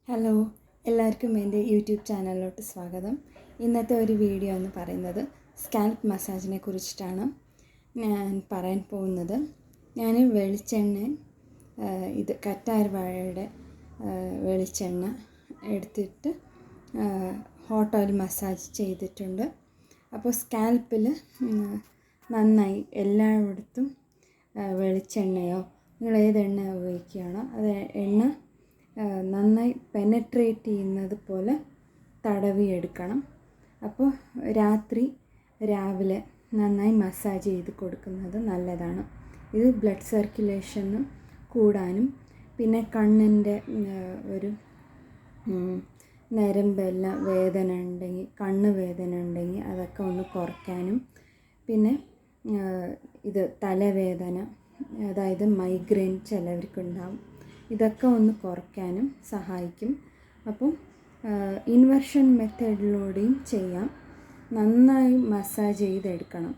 Hello, എല്ലാവർക്കും എൻ്റെ YouTube ചാനലിലോട്ട് സ്വാഗതം. ഇന്നത്തെ ഒരു വീഡിയോ എന്ന് പറയുന്നത് സ്കാൽപ്പ് മസാജിനെ കുറിച്ചിട്ടാണ് ഞാൻ പറയാൻ പോകുന്നത്. ഞാൻ വെളിച്ചെണ്ണ ഇത് കറ്റാർവാഴയുടെ വെളിച്ചെണ്ണ എടുത്തിട്ട് ഹോട്ട് ഓയിൽ മസാജ് ചെയ്തിട്ടുണ്ട്. അപ്പോൾ സ്കാൽപ്പിൽ നന്നായി എല്ലായിടത്തും വെളിച്ചെണ്ണയോ നിങ്ങൾ ഏത് എണ്ണ ഉപയോഗിക്കുകയാണോ അത് എണ്ണ നന്നായി പെനട്രേറ്റ് ചെയ്യുന്നത് പോലെ തടവിയെടുക്കണം. അപ്പോൾ രാവിലെ നന്നായി മസാജ് ചെയ്ത് കൊടുക്കുന്നത് നല്ലതാണ്. ഇത് ബ്ലഡ് സർക്കുലേഷനും കൂടാനും പിന്നെ കണ്ണിൻ്റെ ഒരു നരമ്പെല്ലാം വേദന ഉണ്ടെങ്കിൽ കണ്ണ് വേദന ഉണ്ടെങ്കിൽ അതൊക്കെ ഒന്ന് കുറയ്ക്കാനും പിന്നെ ഇത് തലവേദന അതായത് മൈഗ്രെയിൻ ചിലവർക്കുണ്ടാവും, ഇതൊക്കെ ഒന്ന് കുറയ്ക്കാനും സഹായിക്കും. അപ്പം ഇൻവേർഷൻ മെത്തേഡിലൂടെയും ചെയ്യാം. നന്നായി മസാജ് ചെയ്തെടുക്കണം.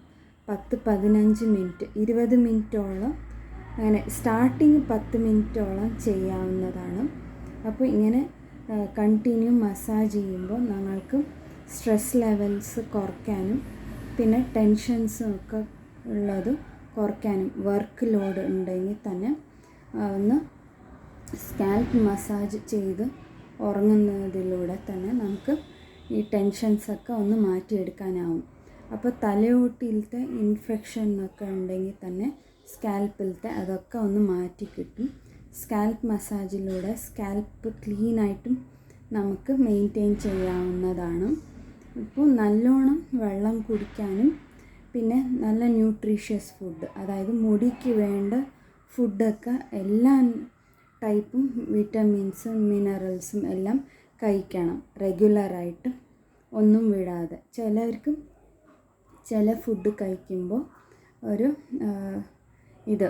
10-15 മിനിറ്റ് 20 മിനിറ്റോളം അങ്ങനെ സ്റ്റാർട്ടിങ് 10 മിനിറ്റോളം ചെയ്യാവുന്നതാണ്. അപ്പോൾ ഇങ്ങനെ കണ്ടിന്യൂ മസാജ് ചെയ്യുമ്പോൾ ഞങ്ങൾക്ക് സ്ട്രെസ് ലെവൽസ് കുറയ്ക്കാനും പിന്നെ ടെൻഷൻസും ഒക്കെ ഉള്ളത് കുറയ്ക്കാനും വർക്ക് ലോഡ് ഉണ്ടെങ്കിൽ തന്നെ ഒന്ന് സ്കാൽപ്പ് മസാജ് ചെയ്ത് ഉറങ്ങുന്നതിലൂടെ തന്നെ നമുക്ക് ഈ ടെൻഷൻസൊക്കെ ഒന്ന് മാറ്റിയെടുക്കാനാവും. അപ്പോൾ തലയോട്ടിയിലത്തെ ഇൻഫെക്ഷനൊക്കെ ഉണ്ടെങ്കിൽ തന്നെ സ്കാൽപ്പിലത്തെ അതൊക്കെ ഒന്ന് മാറ്റി കിട്ടും. സ്കാൽപ്പ് മസാജിലൂടെ സ്കാൽപ്പ് ക്ലീനായിട്ടും നമുക്ക് മെയിൻറ്റെയിൻ ചെയ്യാവുന്നതാണ്. ഇപ്പോൾ നല്ലോണം വെള്ളം കുടിക്കാനും പിന്നെ നല്ല ന്യൂട്രീഷ്യസ് ഫുഡ്, അതായത് മുടിക്ക് വേണ്ട ഫുഡൊക്കെ എല്ലാ ടൈപ്പും വിറ്റമിൻസും മിനറൽസും എല്ലാം കഴിക്കണം റെഗുലറായിട്ട്, ഒന്നും വിടാതെ. ചില ഫുഡ് കഴിക്കുമ്പോൾ ഒരു ഇത്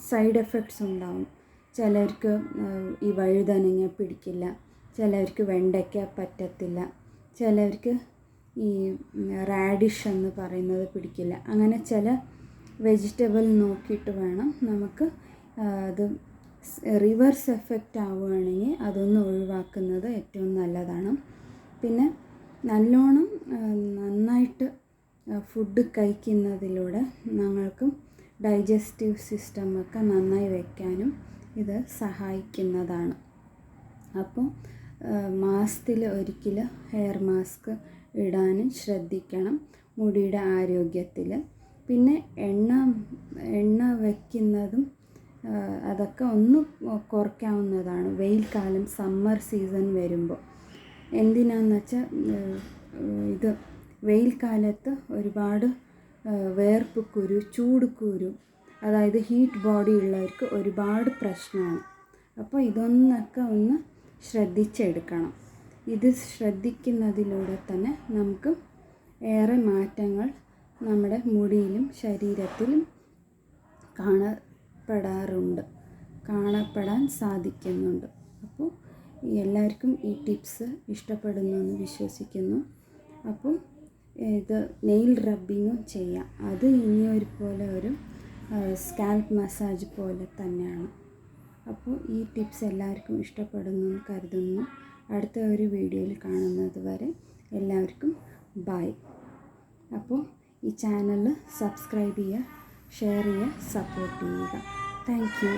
സൈഡ് എഫക്ട്സ് ഉണ്ടാവും. ചിലർക്ക് ഈ വഴുതനങ്ങ പിടിക്കില്ല, ചിലർക്ക് വെണ്ടയ്ക്ക പറ്റത്തില്ല, ചിലർക്ക് ഈ റാഡിഷ് എന്ന് പറയുന്നത് പിടിക്കില്ല. അങ്ങനെ ചില വെജിറ്റബിൾ നോക്കിയിട്ട് വേണം നമുക്ക് അത് റിവേഴ്സ് എഫക്റ്റ് ആവുകയാണെങ്കിൽ അതൊന്ന് ഒഴിവാക്കുന്നത് ഏറ്റവും നല്ലതാണ്. പിന്നെ നന്നായിട്ട് ഫുഡ് കഴിക്കുന്നതിലൂടെ ഞങ്ങൾക്ക് ഡൈജസ്റ്റീവ് സിസ്റ്റമൊക്കെ നന്നായി വയ്ക്കാനും ഇത് സഹായിക്കുന്നതാണ്. അപ്പോൾ മാസത്തിൽ ഒരിക്കൽ ഹെയർ മാസ്ക് ഇടാനും ശ്രദ്ധിക്കണം മുടിയുടെ ആരോഗ്യത്തിൽ. പിന്നെ എണ്ണ വയ്ക്കുന്നതും അതൊക്കെ ഒന്ന് കുറയ്ക്കാവുന്നതാണ് വെയിൽ കാലം സമ്മർ സീസൺ വരുമ്പോൾ. എന്തിനാണെന്ന് വെച്ചാൽ ഇത് വെയിൽ കാലത്ത് ഒരുപാട് വേർപ്പ് കുരു, ചൂട് കുരു, അതായത് ഹീറ്റ് ബോഡി ഉള്ളവർക്ക് ഒരുപാട് പ്രശ്നമാണ്. അപ്പോൾ ഇതൊന്നൊക്കെ ഒന്ന് ശ്രദ്ധിച്ചെടുക്കണം. ഇത് ശ്രദ്ധിക്കുന്നതിലൂടെ തന്നെ നമുക്ക് ഏറെ മാറ്റങ്ങൾ നമ്മുടെ മുടിയിലും ശരീരത്തിലും കാണപ്പെടാൻ സാധിക്കുന്നുണ്ട്. അപ്പോൾ എല്ലാവർക്കും ഈ ടിപ്സ് ഇഷ്ടപ്പെടുന്നു എന്ന് വിശ്വസിക്കുന്നു. അപ്പോൾ ഇത് നെയിൽ റബ്ബിങ്ങും ചെയ്യാം. അത് ഒരു സ്കാൽപ്പ് മസാജ് പോലെ തന്നെയാണ്. അപ്പോൾ ഈ ടിപ്സ് എല്ലാവർക്കും ഇഷ്ടപ്പെടുന്നു എന്ന് കരുതുന്നു. അടുത്ത ഒരു വീഡിയോയിൽ കാണുന്നത് വരെ എല്ലാവർക്കും ബൈ. അപ്പോൾ ഈ ചാനൽ സബ്സ്ക്രൈബ് ചെയ്യുക, ഷെയർ ചെയ്യുക, സപ്പോർട്ട് ചെയ്യുക. Thank you.